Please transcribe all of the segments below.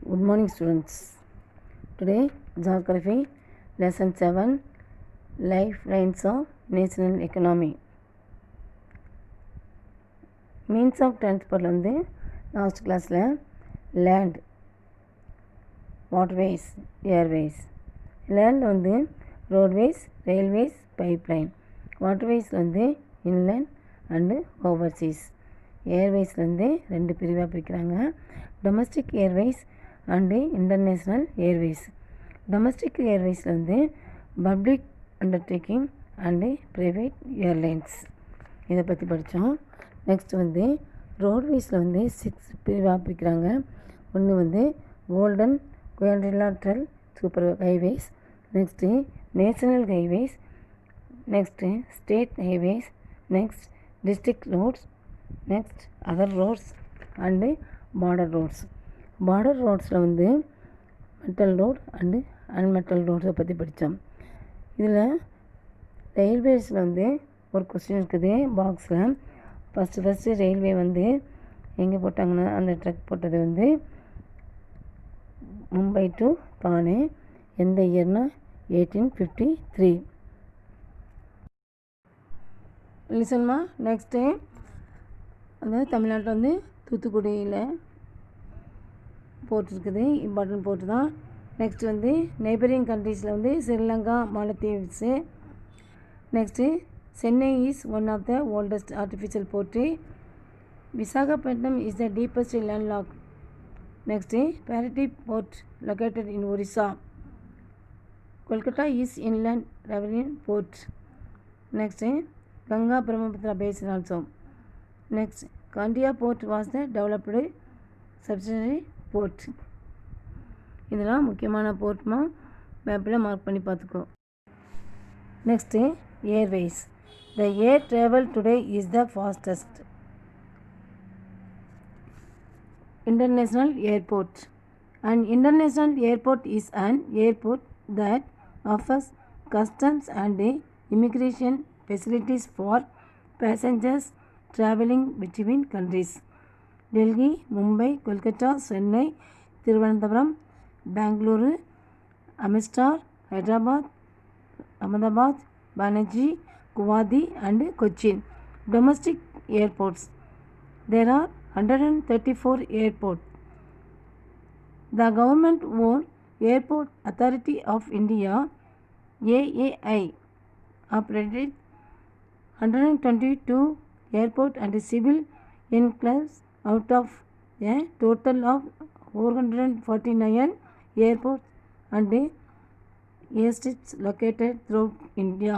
Good morning, students. Today, Geography, Lesson 7, Lifelines of National Economy. Means of transport வந்து last கிளாஸில் land, waterways, airways. land வந்து roadways, railways, pipeline. waterways வந்து inland and overseas. airways வந்து ரெண்டு பிரிவாக பிரிக்கிறாங்க. domestic airways and international airways. Domestic ஏர்வேஸில் வந்து public undertaking and private airlines இதை பற்றி படித்தோம். நெக்ஸ்ட் வந்து ரோட்வேஸில் வந்து 6 பிரிவாக பிரிக்கிறாங்க. ஒன்று வந்து golden quadrilateral super highways, next national highways, next state highways, next district roads, next other roads and border roads. Border ரோட்ஸில் வந்து மெட்டல் ரோட் அண்டு அன்மெட்டல் ரோட்ஸை பற்றி படித்தோம். இதில் ரயில்வேஸில் வந்து ஒரு கொஸ்டின் இருக்குது பாக்ஸில். ஃபஸ்ட்டு ரயில்வே வந்து எங்கே போட்டாங்கன்னா அந்த ட்ரக் போட்டது வந்து மும்பை டு தானே. எந்த இயர்னா 1853. லிசன்மா. நெக்ஸ்ட்டு அதாவது தமிழ்நாட்டில் வந்து தூத்துக்குடியில் போர்ட் இருக்குது, இம்பார்ட்டன்ட் போர்ட் தான். நெக்ஸ்ட் வந்து நெய்பரிங் கண்ட்ரீஸில் வந்து ஸ்ரீலங்கா, மாலத்தீவ்ஸு. Next Chennai is one of the oldest artificial port. Visakhapatnam is the deepest land lock. Next Paradip port located in Orissa. Kolkata is inland revenue port. Next Ganga Brahmaputra basin also. Next Kandla port was the developed subsidiary port. இதெல்லாம் முக்கியமான போர்ட்மா, மேப்பில் mark பண்ணி பார்த்துக்கோ. Next airways. The air travel today is the fastest. International airport. An international airport is an airport that offers customs and immigration facilities for passengers traveling between countries. Delhi, Mumbai, Kolkata, Chennai, Thiruvananthapuram, Bengaluru, Amritsar, Hyderabad, Ahmedabad, Panaji, Guwahati and Cochin. Domestic airports. There are 134 airports. The government-owned Airport Authority of India (AAI) operated 122 airports and civil enclaves out of a total of 449 airports and airstrips located throughout India.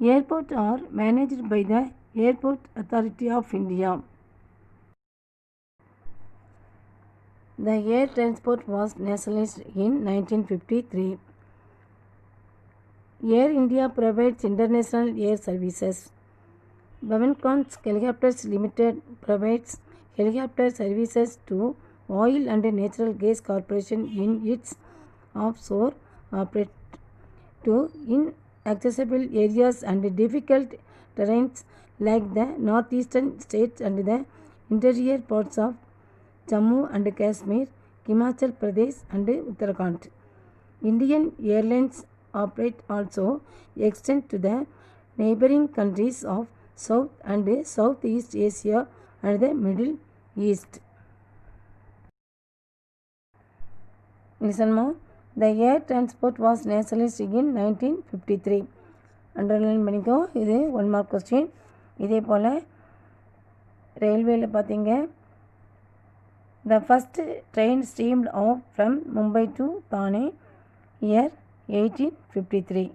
Airports are managed by the Airport Authority of India. The air transport was nationalized in 1953. Air India provides international air services. Bhavankon's Helicopters Limited provides helicopter services to Oil and Natural Gas Corporation in its offshore operate to inaccessible areas and difficult terrains like the northeastern states and the interior parts of Jammu and Kashmir, Himachal Pradesh and Uttarakhand. Indian Airlines operate also extend to the neighboring countries of South and Southeast Asia and the Middle East. Listen more. The air transport was nationalized in 1953. Underline பண்ணிக்கோ. இது 1 mark question. இதே போல் ரயில்வேயில் பார்த்தீங்க, the first train steamed off from Mumbai to Thane year 1853.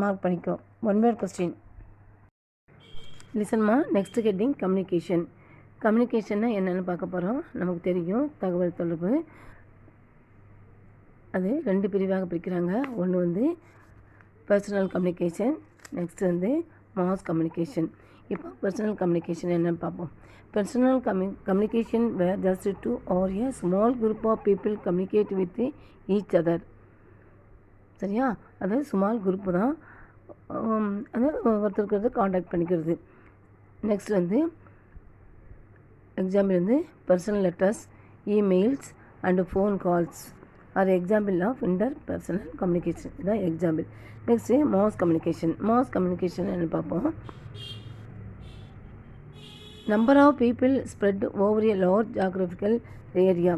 Mark பண்ணிக்கோ. 1 word question. லிசன்மா. Next heading communication. கம்யூனிகேஷன்னா என்னென்னு பார்க்க போகிறோம். நமக்கு தெரியும் தகவல் தொடர்பு. அது 2 பிரிவாக பிரிக்கிறாங்க. ஒன்று வந்து பர்சனல் கம்யூனிகேஷன், நெக்ஸ்ட் வந்து மாஸ் கம்யூனிகேஷன். இப்போ பர்சனல் கம்யூனிகேஷன் என்னென்னு பார்ப்போம். Personal communication where just 2 or a small group of people communicate with each other. சரியா? அது ஸ்மால் குரூப்பு தான். அது ஒருத்தருக்கு காண்டாக்ட் பண்ணிக்கிறது. நெக்ஸ்ட் வந்து எக்ஸாம்பிள் வந்து personal letters, emails, and phone calls are example of interpersonal communication. The example. Next, mass communication. Mass communication என்ன பார்ப்போம். Number of people spread over a large geographical area.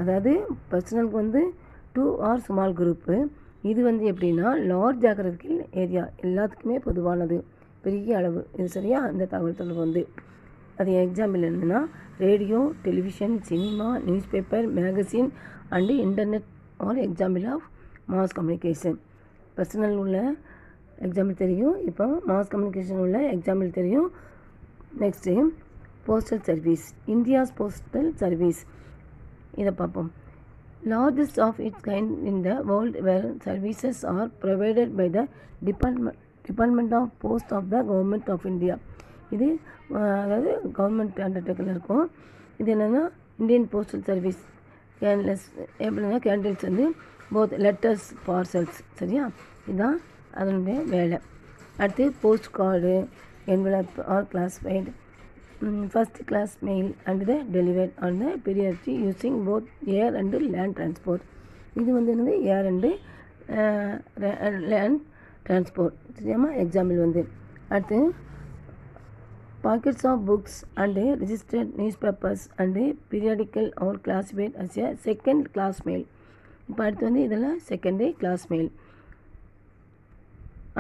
அதாவது பர்சனலுக்கு வந்து 2 or small குரூப்பு. இது வந்து எப்படின்னா large geographical area, எல்லாத்துக்குமே பொதுவானது, பெரிய அளவு. இது சரியா? அந்த தகவல் தொடர்பு வந்து அது எக்ஸாம்பிள் என்னென்னா radio, television, cinema, newspaper, magazine and internet are example of mass communication. Personal உள்ள எக்ஸாம்பிள் தெரியும், இப்போ மாஸ் கம்யூனிகேஷன் உள்ள எக்ஸாம்பிள் தெரியும். Next postal service. India's postal service இதை பார்ப்போம். Largest of its kind in the world where services are provided by the Department of Post of the Government of India. இது அதாவது government அண்டர்டேக்கில் இருக்கும். இது என்னென்னா Indian postal service. கேன்லெஸ் எப்படின்னா candles வந்து both letters, parcels. சரியா? இதுதான் அதனுடைய வேலை. அடுத்து post card, envelope or classified, first class mail and the delivered on the priority using both air and land transport. இது வந்து என்னது ஏர் அண்டு லேண்ட் டிரான்ஸ்போர்ட். சரியாமா? எக்ஸாம்பிள் வந்து அடுத்து packets of books and registered news papers and periodical are classified as a second class mail. இப்போ அடுத்து வந்து இதெல்லாம் second class mail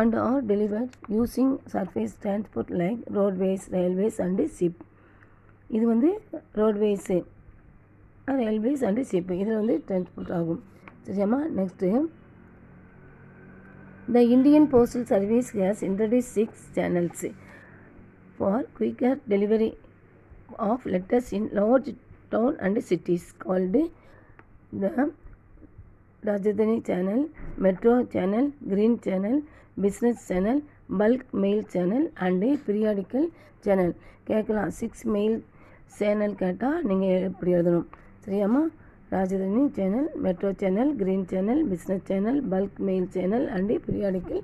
and are delivered using surface transport like roadways, railways and ship. இது வந்து roadways, railways and ship, இதில் வந்து transport ஆகும். சரியாம்மா? Next the Indian Postal Service has introduced 6 channels for quicker delivery of letters in large town and cities called the Rajdhani channel, Metro channel, Green channel, Business channel, Bulk mail channel and Periodical channel. கேட்கலாம் 6 mail channel கேட்டால் நீங்கள் எப்படி எழுதணும். சரியாம்மா? Rajdhani channel, metro channel, green channel, business channel, bulk mail channel and periodical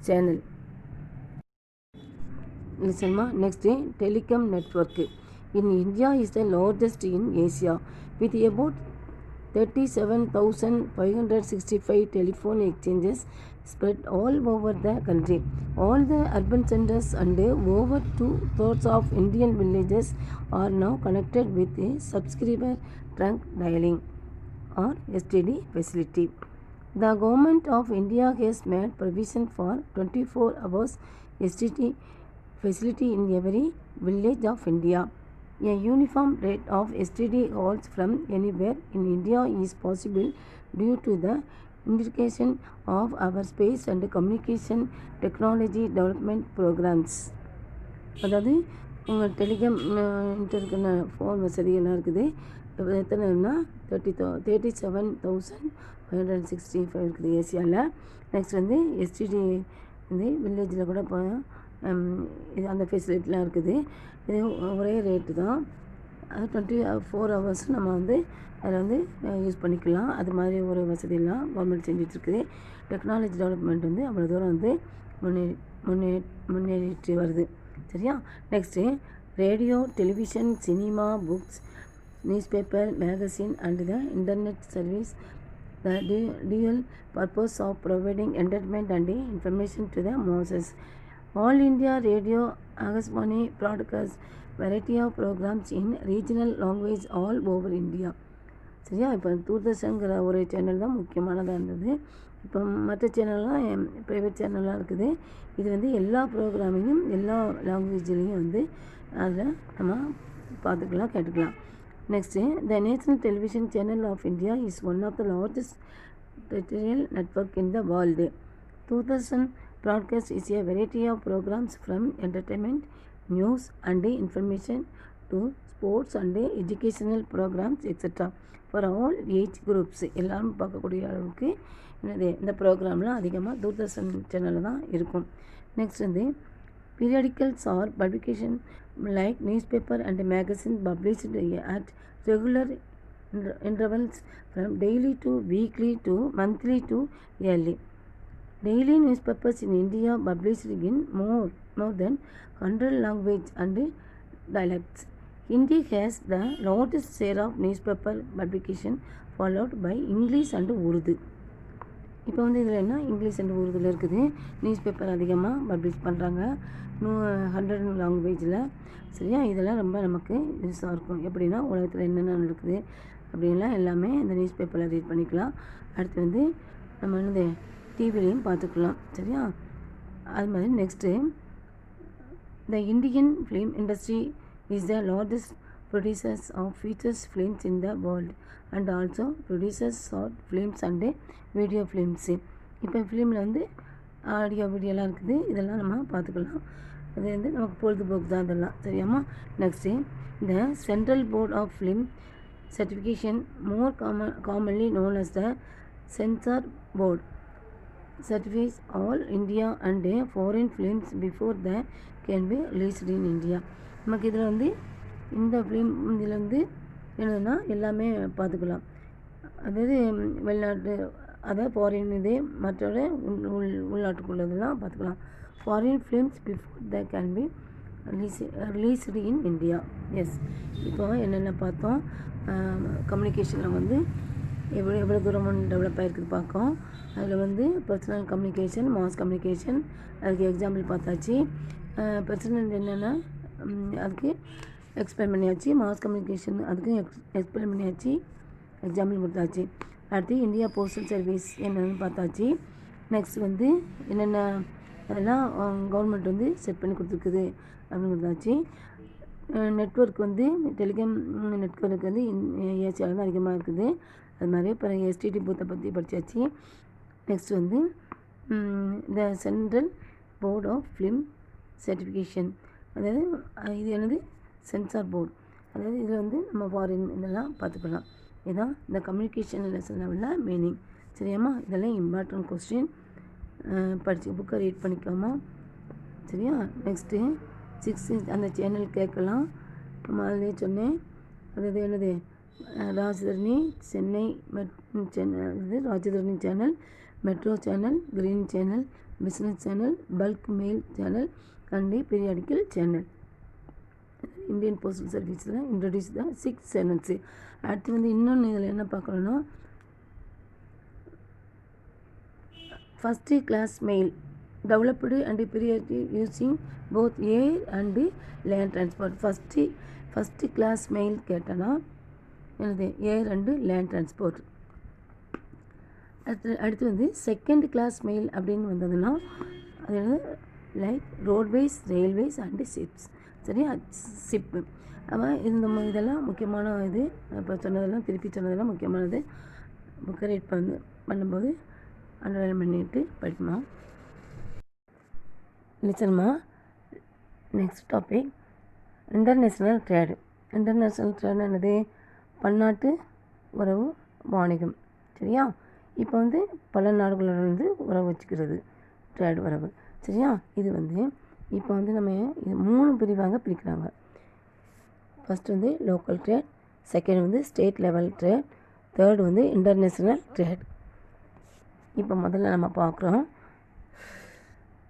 channel. லிசன்மா. Next telecom network. In India is the largest in Asia with about 37,565 telephone exchanges spread all over the country. All the urban centers and over 2/3 of Indian villages are now connected with a subscriber trunk dialing or STD facility. The government of India has made provision for 24 hours STD facility in every village of India. A uniform rate of STD calls from anywhere in India is possible due to the integration of our space and communication technology development programs. அதாவது உங்கள் telecom இன்டர்கன phone வசதி எல்லாம் இருக்குது. எத்தனைன்னா 37,565 இருக்குது ஏசியாவில். Next வந்து STD வந்து வில்லேஜில் கூட இது அந்த ஃபெசிலிட்டிலாம் இருக்குது. இது ஒரே ரேட்டு தான். அது 24 hours நம்ம வந்து அதில் வந்து யூஸ் பண்ணிக்கலாம். அது மாதிரி ஒரு வசதியெல்லாம் கவர்மெண்ட் செஞ்சிட்ருக்குது. டெக்னாலஜி டெவலப்மெண்ட் வந்து அவ்வளோ தூரம் வந்து முன்னேறிட்டு வருது. சரியா? Next radio, television, cinema, books, news paper, magazine and the internet service the dual purpose of providing entertainment and information to the masses. All India Radio Akashvani broadcasts variety of programs in regional language all over India. சரியா? இப்போ தூர்தர்ஷன்கிற ஒரு channel தான் முக்கியமானதாக இருந்தது. இப்போ மற்ற சேனல்லாம் private சேனல்லாம் இருக்குது. இது வந்து எல்லா ப்ரோக்ராமையும் எல்லா லாங்குவேஜ்லேயும் வந்து அதில் நம்ம பார்த்துக்கலாம், கேட்டுக்கலாம். Next, the National Television Channel of India is one of the largest terrestrial network in the world. 2000 broadcast is a variety of programs from entertainment, news and information to sports and educational programs etc. for all age groups. எல்லாரும் பார்க்கக்கூடிய அளவுக்கு இந்த ப்ரோக்ராம்லாம் அதிகமாக தூர்தர்ஷன் சேனலில் தான் இருக்கும். Next வந்து periodicals or publication like newspaper and magazine published at regular intervals from daily to weekly to monthly to yearly. Daily newspapers in India published in more than 100 language and dialects. Hindi has the largest share of newspaper publication followed by English and Urdu. இப்போ வந்து இதில் என்ன English and உருதுல இருக்குது. News paper அதிகமாக publish பண்ணுறாங்க 100 லாங்குவேஜில். சரியா, இதெல்லாம் ரொம்ப நமக்கு யூஸாக இருக்கும். எப்படின்னா உலகத்தில் என்னென்ன நடக்குது அப்படின்லாம் எல்லாமே இந்த நியூஸ் பேப்பரில் ரீட் பண்ணிக்கலாம். அடுத்து வந்து நம்ம வந்து டிவிலையும் பார்த்துக்கலாம். சரியா, அது மாதிரி next the Indian film industry is the largest producers of features films in the world and also producers short films and video films. இப்போ ஃபிலிமில் வந்து ஆடியோ வீடியோலாம் இருக்குது. இதெல்லாம் நம்ம பார்த்துக்கலாம். அது வந்து நமக்கு பொழுதுபோக்கு தான் இதெல்லாம். சரியாம்மா. Next the central board of film certification more commonly known as the censor board certifies all India and foreign films before they can be released in India. நமக்கு இதில் வந்து இந்த ஃபிலிம் இதில் வந்து என்னதுன்னா எல்லாமே பார்த்துக்கலாம். அதாவது வெளிநாட்டு அதாவது ஃபாரின் இது மற்றோட உள்நாட்டுக்குள்ளதெல்லாம் பார்த்துக்கலாம். Foreign films before the can be released in India. Yes, இப்போ என்னென்ன பார்த்தோம். கம்யூனிகேஷனில் வந்து எவ்வளோ தூரம் டெவலப் ஆகிருக்குது பார்க்கோம். அதில் வந்து பர்சனல் கம்யூனிகேஷன், மாஸ் கம்யூனிகேஷன், அதுக்கு எக்ஸாம்பிள் பார்த்தாச்சு. பர்சனல் என்னென்னா அதுக்கு எக்ஸ்பிளைன் பண்ணியாச்சு. மாஸ் கம்யூனிகேஷன் அதுக்கு எக்ஸ்பிளைன் பண்ணியாச்சு, எக்ஸாம்பிள் கொடுத்தாச்சு. அடுத்து இந்தியா போஸ்டல் சர்வீஸ் என்னென்னு பார்த்தாச்சு. நெக்ஸ்ட் வந்து என்னென்ன அதெல்லாம் கவர்மெண்ட் வந்து செட் பண்ணி கொடுத்துருக்குது அப்படின்னு கொடுத்தாச்சு. நெட்வொர்க் வந்து டெலிகாம் நெட்வொர்க் வந்து ஏசியாவில் தான் அதிகமாக இருக்குது. அது மாதிரி இப்போ எஸ்டிடி பூத்தை பற்றி படித்தாச்சு. நெக்ஸ்ட் வந்து the central board of film certification, அதாவது இது என்னது சென்சார் போர்டு. அதாவது இதில் வந்து நம்ம ஃபாரின் இதெல்லாம் பார்த்துக்கலாம். இதுதான் இந்த கம்யூனிகேஷன் லெசனில் உள்ள மீனிங். சரியாம்மா, இதெல்லாம் இம்பார்ட்டன்ட் கொஸ்டின். படித்து புக்கை ரீட் பண்ணிக்கோமா. சரியா. நெக்ஸ்ட்டு 6 அந்த சேனல் கேட்கலாம். நம்ம அதிலே சொன்னேன். அதாவது என்னது ராஜதரணி சென்னை சேனல், இது Rajdhani channel, metro channel, green channel, business channel, bulk mail channel and periodical channel. Indian postal சர்வீஸில் இன்ட்ரடியூஸ் த 6 சேனல்ஸு. அடுத்து வந்து இன்னொன்று இதில் என்ன பார்க்கணுன்னா first class mail developed and periodic using both air and land transport. First class mail கேட்டோன்னா என்னது air and land transport. அடுத்து வந்து செகண்ட் கிளாஸ் மெயில் அப்படின்னு வந்ததுன்னா அது வந்து like roadways, railways and ships. சரியா, ஷிப்பு. அவன் இதெல்லாம் முக்கியமான இது. இப்போ சொன்னதெல்லாம் திருப்பி சொன்னதெல்லாம் முக்கியமானது. புக்கை ரீட் பண்ணும்போது அண்டர்லைன் பண்ணிட்டு படிக்கணும். லிசன்மா. Next topic international trade. International trade என்னது? பன்னாட்டு உறவு வாணிகம். சரியா, இப்போ வந்து பல நாடுகளோட வந்து உறவு வச்சுக்கிறது ட்ரேடு உறவு. சரியா, இது வந்து இப்போ வந்து நம்ம இது 3 பிரிவாக பிரிக்கிறாங்க. ஃபஸ்ட் வந்து லோக்கல் ட்ரேட், செகண்ட் வந்து ஸ்டேட் லெவல் ட்ரேட், தேர்ட் வந்து இன்டர்நேஷ்னல் ட்ரேட். இப்போ முதல்ல நம்ம பார்க்குறோம்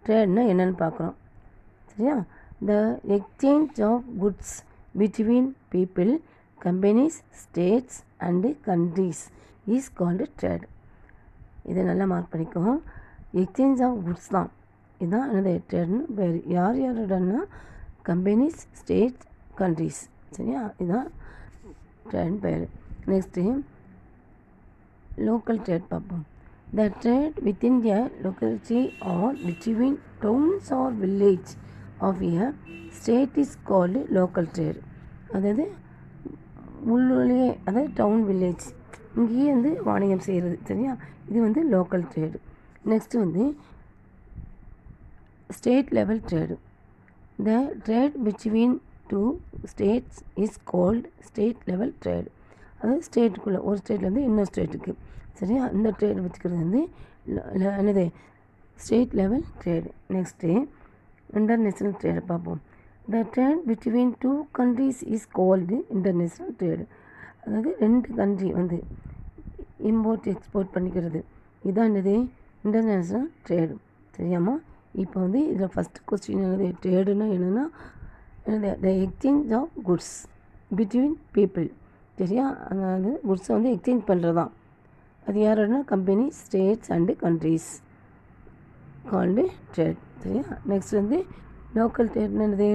ட்ரேட்னா என்னென்னு பார்க்குறோம். சரியா, the exchange of goods between people, companies, states and countries is called trade. இதை நல்லா மார்க் பண்ணிக்கோம். எக்ஸ்சேஞ்ச் ஆஃப் குட்ஸ் தான் இதுதான் என்னது ட்ரேட்னு பேர். யார் யாரோடனா கம்பெனிஸ், ஸ்டேட்ஸ், கண்ட்ரீஸ். சரியா, இதுதான் ட்ரேட்னு பேர். நெக்ஸ்ட்டு லோக்கல் ட்ரேட் பார்ப்போம். The trade within a locality or between towns or village of a state is called local trade. அதாவது உள்ளூர்லேயே, அதாவது டவுன், வில்லேஜ் இங்கேயே வந்து வாணிகம் செய்கிறது. சரியா, இது வந்து லோக்கல் ட்ரேடு. நெக்ஸ்ட்டு வந்து state level trade. The trade between 2 states is called state level trade. அதாவது ஸ்டேட்டுக்குள்ளே ஒரு ஸ்டேட்லேருந்து இன்னொரு ஸ்டேட்டுக்கு. சரியா, இந்த ட்ரேட் வச்சுக்கிறது வந்து என்னது state level trade. Next international trade பார்ப்போம். The trade between 2 countries is called international trade. அதாவது 2 கண்ட்ரி வந்து இம்போர்ட் எக்ஸ்போர்ட் பண்ணிக்கிறது. இதான் என்னது இன்டர்நேஷ்னல் ட்ரேடு. சரியாம்மா. இப்போ வந்து இதில் ஃபஸ்ட் கொஸ்டின் என்னது ட்ரேடுனா என்னென்னா the exchange of goods. Between people. சரியா, அதாவது குட்ஸை வந்து எக்ஸ்சேஞ்ச் பண்ணுறது தான். அது யாரோடனா company, states and countries called trade. சரியா, நெக்ஸ்ட் வந்து லோக்கல் ட்ரேட்னு என்னது,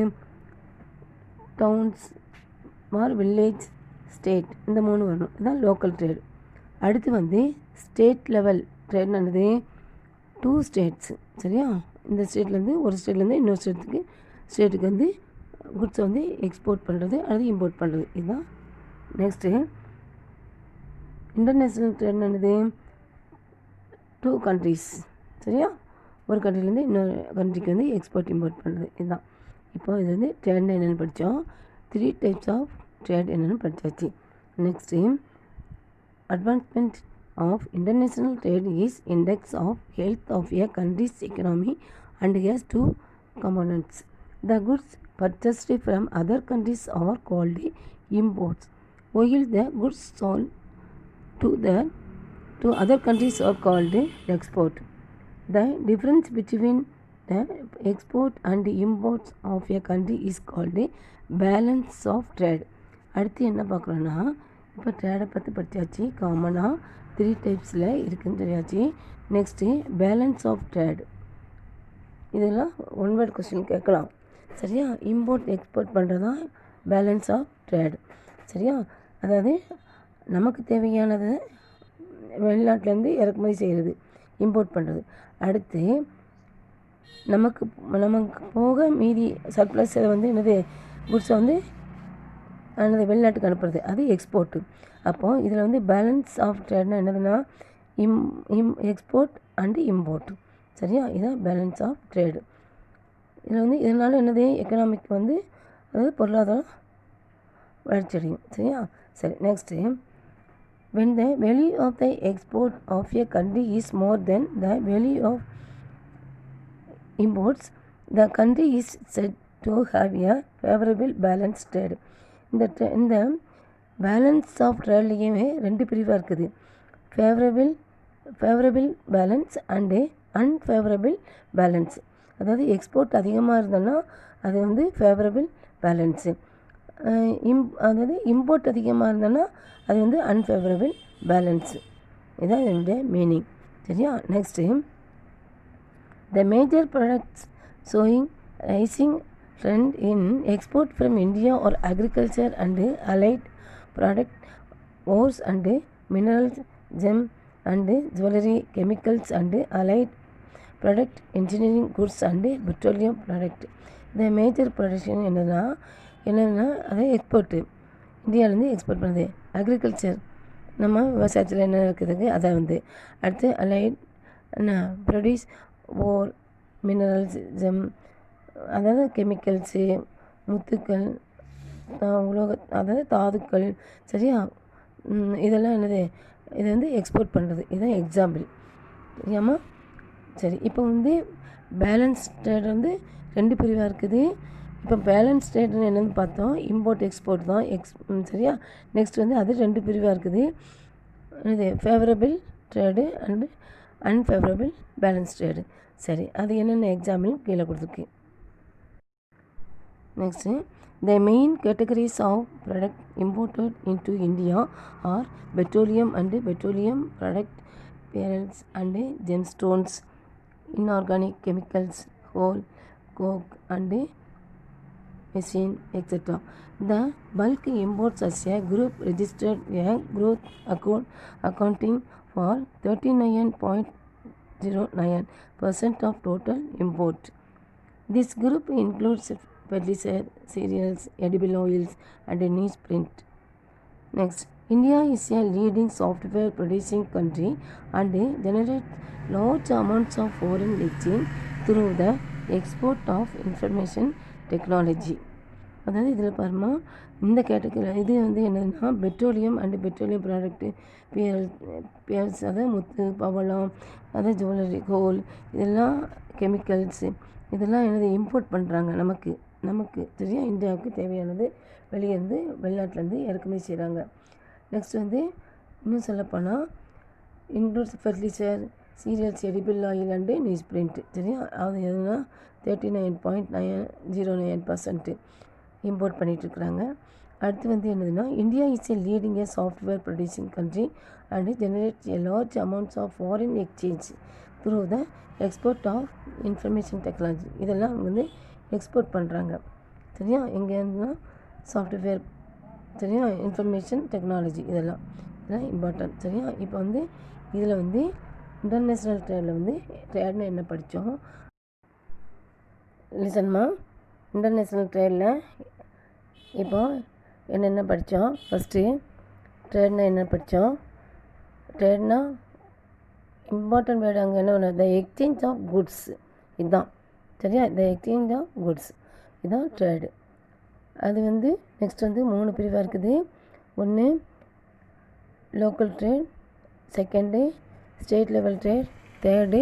டவுன்ஸ் ஆர் வில்லேஜ், ஸ்டேட், இந்த 3 வரணும். இதுதான் லோக்கல் ட்ரேட். அடுத்து வந்து ஸ்டேட் லெவல் ட்ரேட்னு என்னது, 2 ஸ்டேட்ஸு. சரியா, இந்த ஸ்டேட்லேருந்து ஒரு ஸ்டேட்லேருந்து இன்னொரு ஸ்டேட்டுக்கு வந்து குட்ஸை வந்து எக்ஸ்போர்ட் பண்ணுறது அல்லது இம்போர்ட் பண்ணுறது. இதுதான். நெக்ஸ்ட்டு இன்டர்நேஷ்னல் ட்ரேட்னு என்னது, 2 கண்ட்ரீஸ். சரியா, ஒரு கண்ட்ரிலேருந்து இன்னொரு கண்ட்ரிக்கு வந்து எக்ஸ்போர்ட் இம்போர்ட் பண்ணுறது. இதுதான். இப்போ இது வந்து ட்ரேட்னு என்னென்னு படித்தோம். 3 டைப்ஸ் ஆஃப் ட்ரேட் என்னென்னு படித்தாச்சு. Next advancement of international trade is index of health of a countries economy and has 2 components. The goods purchased from other countries are called imports, while the goods sold to other countries are called export. The difference between the export and imports of a country is called balance of trade. அடுத்து என்ன பார்க்குறோன்னா, இப்போ ட்ரேடை பற்றி படித்தாச்சு. காமனாக 3 டைப்ஸில் இருக்குதுன்னு தெரியாச்சு. Next balance of trade. இதெல்லாம் 1 word question கேட்கலாம். சரியா, இம்போர்ட் எக்ஸ்போர்ட் பண்ணுறது தான் பேலன்ஸ் ஆஃப் ட்ரேட். சரியா, அதாவது நமக்கு தேவையானது வெளிநாட்டிலேருந்து இறக்குமதி செய்கிறது, இம்போர்ட் பண்ணுறது. அடுத்து நமக்கு போக மீதி சர்ப்ளஸ் இதை வந்து என்னது, குட்ஸை வந்து வெளிநாட்டுக்கு அனுப்புறது, அது எக்ஸ்போர்ட்டு. அப்போது இதில் வந்து பேலன்ஸ் ஆஃப் ட்ரேட்னா என்னதுன்னா, எக்ஸ்போர்ட் அண்டு இம்போர்ட். சரியா, இதுதான் பேலன்ஸ் ஆஃப் ட்ரேடு. இதில் வந்து இதனால் என்னது, எக்கனாமிக் வந்து அதாவது பொருளாதாரம் வளர்ச்சி அடையும். சரியா, சரி. Next when the value of the export of a country is more than the value of imports, the country is said to have a favorable balanced trade. இந்த பேலன்ஸ் ஆஃப் ட்ரேட்லேயுமே 2 பிரிவாக இருக்குது. Favourable balance and unfavourable balance. அதாவது export அதிகமாக இருந்தோன்னா அது வந்து favourable balance. அதாவது import அதிகமாக இருந்தோன்னா அது வந்து அன்ஃபேவரபிள் பேலன்ஸு. இதுதான் இதனுடைய மீனிங். சரியா, next the major products showing rising trend in export from India are agriculture and allied product, ores and minerals, gem and jewellery, chemicals and allied product, engineering goods and petroleum product. இந்த major production என்னென்னா அது export, இந்தியாவிலேருந்து export பண்ணுறது. Agriculture, நம்ம விவசாயத்தில் என்ன இருக்குதுங்க அதை வந்து. அடுத்து அலைட் என்ன ப்ரொடியூஸ், ஓர், மினரல்ஸ், ஜெம், அதாவது கெமிக்கல்ஸு, முத்துக்கள், அதாவது தாதுக்கள். சரியா, இதெல்லாம் என்னது, இதை வந்து எக்ஸ்போர்ட் பண்ணுறது. இதுதான் எக்ஸாம்பிள். சரியாம்மா, சரி. இப்போ வந்து பேலன்ஸ் ட்ரேட் வந்து 2 பிரிவாக இருக்குது. இப்போ பேலன்ஸ் ட்ரேட்னு என்னென்னு பார்த்தோம், இம்போர்ட் எக்ஸ்போர்ட் தான். சரியா, நெக்ஸ்ட் வந்து அது 2 பிரிவாக இருக்குது. இது favourable trade and unfavourable balance trade. சரி, அது என்னென்ன எக்ஸாம்பிள் கீழே கொடுத்துருக்கு. Next the main categories of product imported into India are petroleum and petroleum product, barrels and gemstones, inorganic chemicals, coal, coke and machine, etc. The bulk imports as a group registered a growth accounting for 39.09% of total import. This group includes fertilizer, cereals, edible oils and newsprint. Next, India is a leading software producing country and generates large amounts of foreign exchange through the export of information technology. அதாவது இதில் பாருமா, இந்த category இது வந்து என்னதுன்னா petroleum and petroleum product, pearls, அதாவது முத்து, பவளம், அதாவது ஜுவல்லரி, கோல், இதெல்லாம் கெமிக்கல்ஸு, இதெல்லாம் என்னது இம்போர்ட் பண்ணுறாங்க நமக்கு சரியா, இந்தியாவுக்கு தேவையானது வெளியேருந்து வெளிநாட்டிலேருந்து இறக்குமதி செய்கிறாங்க. நெக்ஸ்ட் வந்து இன்னும் சொல்லப்போனால் includes fertiliser, cereals, edible oil and newsprint. சரியா, அது எதுனா 39.09% இம்போர்ட் பண்ணிகிட்ருக்குறாங்க. அடுத்து வந்து என்னதுன்னா, India is a leading a software producing country and generates a large amounts of foreign exchange through the export of information technology. இதெல்லாம் வந்து export பண்ணுறாங்க. சரியா? எங்கேருந்துனா சாஃப்ட்வேர், சரியா, இன்ஃபர்மேஷன் டெக்னாலஜி இதெல்லாம் இம்பார்ட்டன்ட். சரியா? இப்போ வந்து இதில் வந்து இன்டர்நேஷ்னல் ட்ரேடில் வந்து ட்ரேட்னு என்ன படித்தோம்? லிசன்மா, இன்டர்நேஷ்னல் ட்ரேடில் இப்போ என்னென்ன படித்தோம்? ஃபஸ்ட்டு ட்ரேட்னா என்ன படித்தோம்? ட்ரேட்னா இம்பார்ட்டன்ட் வேர்டு அங்கே என்ன ஒன்று, த எக்ஸ்சேஞ்ச் ஆஃப் குட்ஸ். இதுதான். சரியா? த எக்ஸ்சேஞ்ச் ஆஃப் குட்ஸ் இதுதான் ட்ரேடு. அது வந்து நெக்ஸ்ட் வந்து 3 பிரிவாக இருக்குது. ஒன்று local trade, second state level trade, third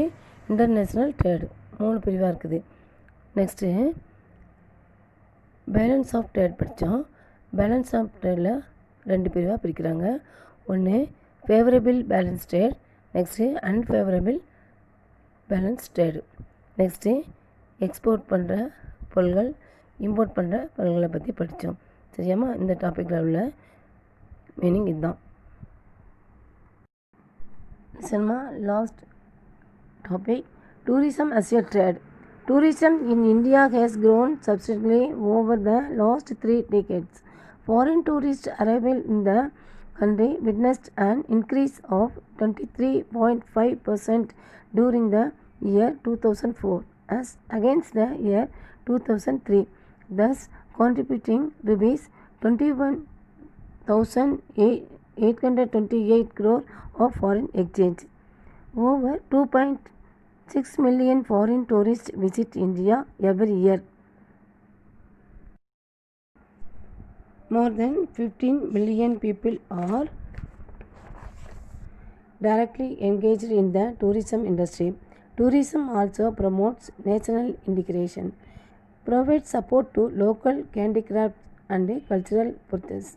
international trade. 3 பிரிவாக இருக்குது. நெக்ஸ்ட்டு பேலன்ஸ் ஆஃப் ட்ரேட் படித்தோம். பேலன்ஸ் ஆஃப் ட்ரேடில் 2 பிரிவாக பிரிக்கிறாங்க. ஒன்று favourable balance trade, next unfavourable balance trade. Next export பண்ணுற பொருள்கள், இம்போர்ட் பண்ணுற பொருள்களை பற்றி படித்தோம். சரியாம்மா? இந்த டாப்பிக்கில் உள்ள மீனிங் இதுதான். சரிம்மா, last topic tourism as a trade. Tourism in India has grown substantially over the last 3 decades. Foreign tourist arrival in the country witnessed an increase of 23.5% during the year 2004 as against the year 2003, thus contributing rupees 21,828 crore of foreign exchange. Over 2.6 million foreign tourists visit India every year. More than 15 million people are directly engaged in the tourism industry. Tourism also promotes national integration, provides support to local handicrafts and cultural pursuits.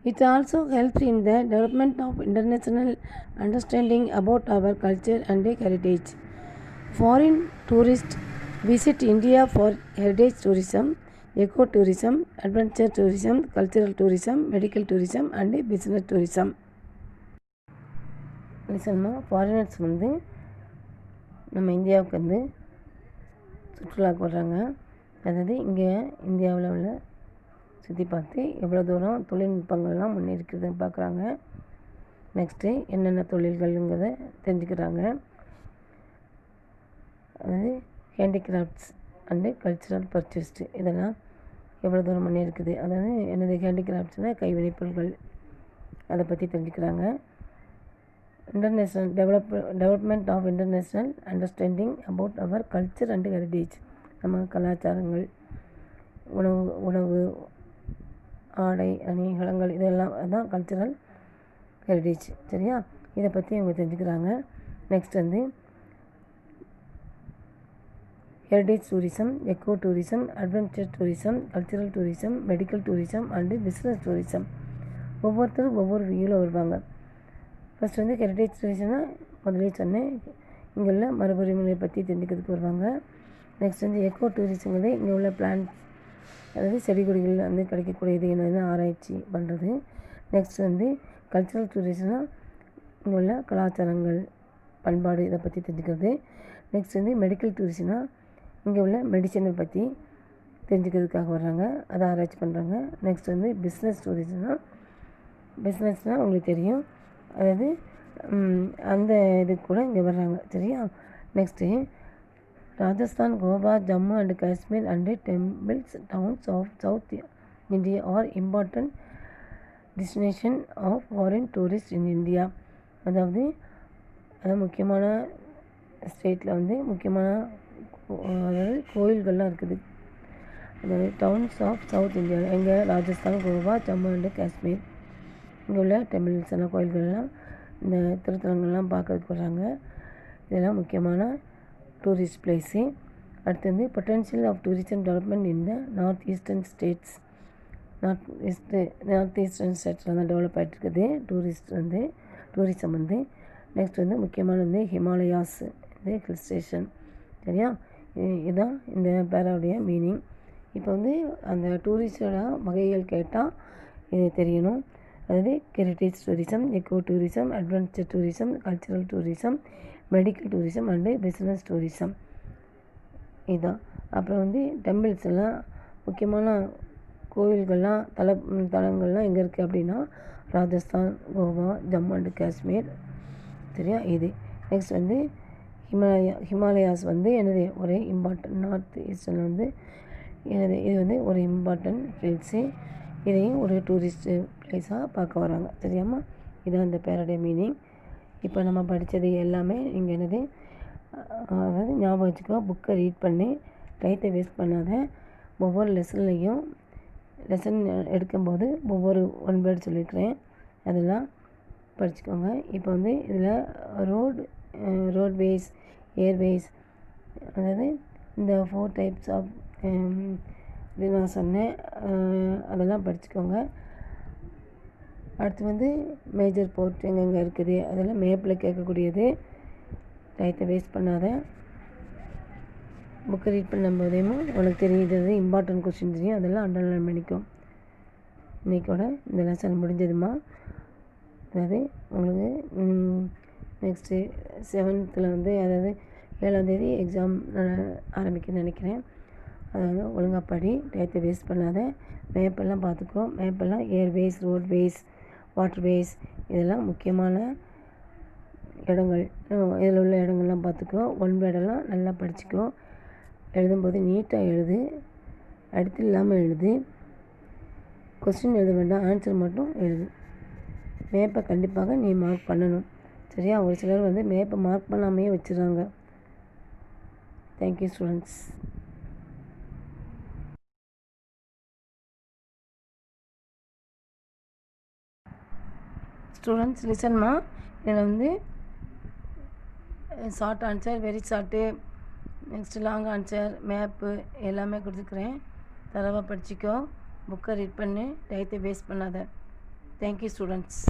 It also helps in the development of international understanding about our culture and heritage. Foreign tourists visit India for heritage tourism, eco-tourism, adventure tourism, cultural tourism, medical tourism and business tourism. லிசன்மா, foreigners வந்து நம்ம இந்தியாவுக்கு வந்து சுற்றுலாவுக்கு வர்றாங்க. அதாவது இங்கே இந்தியாவில் உள்ள சுற்றி பார்த்து எவ்வளோ தூரம் தொழில்நுட்பங்கள்லாம் முன்னேறிக்கிறதுன்னு பார்க்குறாங்க. நெக்ஸ்ட்டு என்னென்ன தொழில்கள்ங்கிறத தெரிஞ்சுக்கிறாங்க. அதாவது ஹேண்டிகிராஃப்ட்ஸ் அண்டு கல்ச்சுரல் பர்ச்சேஸ்டு இதெல்லாம் எவ்வளோ தூரம் முன்னேறிக்குது. அதாவது என்னது ஹேண்டிகிராஃப்ட்ஸ்னால் கைவினைப் பொருட்கள், அதை பற்றி தெரிஞ்சுக்கிறாங்க. International development of international understanding about our culture and heritage. நம்ம கலாச்சாரங்கள், உணவு, ஆடை, அணிகலன்கள் இதெல்லாம் அதுதான் கல்ச்சுரல் ஹெரிடேஜ். சரியா? இதை பற்றி அவங்க தெரிஞ்சுக்கிறாங்க. நெக்ஸ்ட் வந்து heritage tourism, echo tourism, adventure tourism, cultural tourism, medical tourism and business tourism. ஒவ்வொருத்தரும் ஒவ்வொரு வியூவில் வருவாங்க. ஃபஸ்ட் வந்து ஹெரிடேஜ் டூரிசம்னா முதலே சொன்னேன், இங்கே உள்ள மரபுரிமைகளை பற்றி தெரிஞ்சுக்கிறதுக்கு வருவாங்க. நெக்ஸ்ட் வந்து எக்கோ டூரிசங்கிறது இங்கே உள்ள பிளான்ட்ஸ், அதாவது செடி கொடிகள் வந்து கிடைக்கக்கூடியது என்னென்னு ஆராய்ச்சி பண்ணுறது. நெக்ஸ்ட் வந்து கல்ச்சுரல் டூரிசம்னால் இங்கே உள்ள கலாச்சாரங்கள், பண்பாடு இதை பற்றி தெரிஞ்சுக்கிறது. நெக்ஸ்ட் வந்து மெடிக்கல் டூரிசம்னால் இங்கே உள்ள மெடிசனை பற்றி தெரிஞ்சுக்கிறதுக்காக வர்றாங்க, அதை ஆராய்ச்சி பண்ணுறாங்க. நெக்ஸ்ட் வந்து பிஸ்னஸ் பிஸ்னஸ்னால் உங்களுக்கு தெரியும், அதாவது அந்த இதுக்கு கூட இங்கே வர்றாங்க. சரியா? Next Rajasthan, Goa, Jammu and Kashmir and temples towns of South India are important destination of foreign tourist in India. அதாவது முக்கியமான ஸ்டேட்டில் வந்து முக்கியமான அதாவது கோயில்கள்லாம் இருக்குது. அதாவது டவுன்ஸ் ஆஃப் சவுத் இந்தியா எங்கே? ராஜஸ்தான், கோவா, ஜம்மு அண்டு காஷ்மீர். இங்கே உள்ள டெம்பிள்ஸ் எல்லாம், கோயில்கள்லாம், இந்த திருத்தலங்கள்லாம் பார்க்கறதுக்கு வர்றாங்க. இதெல்லாம் முக்கியமான டூரிஸ்ட் பிளேஸு. அடுத்து வந்து potential of tourism development in the north eastern states. North eastern ஸ்டேட்ஸில் தான் டெவலப் ஆகிட்டுருக்குது டூரிசம் வந்து. நெக்ஸ்ட் வந்து முக்கியமான வந்து ஹிமாலயாஸ், இது ஹில் ஸ்டேஷன். சரியா? இதுதான் இந்த பேராவுடைய மீனிங். இப்போ வந்து அந்த டூரிஸ்டோட வகைகள் கேட்டால் இது தெரியணும். அதாவது heritage tourism, echo tourism, adventure tourism, cultural tourism, medical tourism and business tourism இதுதான். அப்புறம் வந்து டெம்பிள்ஸ் எல்லாம் முக்கியமான கோவில்கள்லாம் தலங்கள்லாம் எங்கே இருக்குது அப்படின்னா ராஜஸ்தான், கோவா, ஜம்மு அண்டு காஷ்மீர். சரியா? இது நெக்ஸ்ட் வந்து ஹிமாலயாஸ் வந்து எனது ஒரு இம்பார்ட்டன்ட் நார்த் ஈஸ்டர்னில் வந்து இது வந்து ஒரு இம்பார்ட்டன்ட் ஹில்ஸு. இதையும் ஒரு டூரிஸ்ட்டு ப்ளேஸாக பார்க்க வராங்க. சரியாம்மா? இதுதான் இந்த பேருடைய மீனிங். இப்போ நம்ம படித்தது எல்லாமே நீங்கள் என்னது அதாவது ஞாபகம் வச்சுக்கோ. புக்கை ரீட் பண்ணி டைத்தை வேஸ்ட் பண்ணாத. ஒவ்வொரு லெசன் எடுக்கும்போது ஒவ்வொரு ஒன் வேர்டு சொல்லியிருக்கிறேன், அதெல்லாம் படிச்சுக்கோங்க. இப்போ வந்து இதில் ரோட்வேஸ், ஏர்வேஸ், அதாவது இந்த 4 டைப்ஸ் ஆஃப் இது நான் சொன்னேன், அதெல்லாம் படிச்சுக்கோங்க. அடுத்து வந்து மேஜர் போர்ட் எங்கெங்கே இருக்குது அதெல்லாம் மேப்பில் கேட்கக்கூடியது. டைத்தை வேஸ்ட் பண்ணாத. புக்கை ரீட் பண்ணும்போதேமோ உனக்கு தெரியுது இம்பார்ட்டன்ட் கொஸ்டின் தெரியும், அதெல்லாம் அண்டர்லைன் பண்ணிக்கோ. இன்றைக்கோட இந்த லெசன் முடிஞ்சதுமா. அதாவது உங்களுக்கு நெக்ஸ்ட்டு 7th வந்து அதாவது 7ஆம் தேதி எக்ஸாம் ஆரம்பிக்குன்னு நினைக்கிறேன். அதாவது ஒழுங்காக படி, டைத்தை வேஸ்ட் பண்ணாத. மேப்பெல்லாம் பார்த்துக்கோ. மேப்பெல்லாம் ஏர்வேஸ், ரோட்வேஸ், வாட்டர்வேஸ் இதெல்லாம் முக்கியமான இடங்கள். இதில் உள்ள இடங்கள்லாம் பார்த்துக்கோ. ஒன் வேர்டெல்லாம் நல்லா படிச்சுக்கோ. எழுதும்போது நீட்டாக எழுது, அடுத்து இல்லாமல் எழுது. கொஸ்டின் எழுத வேண்டாம், ஆன்சர் மட்டும் எழுது. மேப்பை கண்டிப்பாக நீ மார்க் பண்ணணும். சரியா? ஒரு சிலர் வந்து மேப்பை மார்க் பண்ணாமையே வச்சுருக்காங்க. Thank you students. ஸ்டூடெண்ட்ஸ் லிசன்மா. இதில் வந்து short answer, very short, next long answer, map எல்லாமே கொடுத்துருக்குறேன். தரவாக படிச்சுக்கோ. புக்கை ரீட் பண்ணு, டைத்தை வேஸ்ட் பண்ணாத. Thank you students.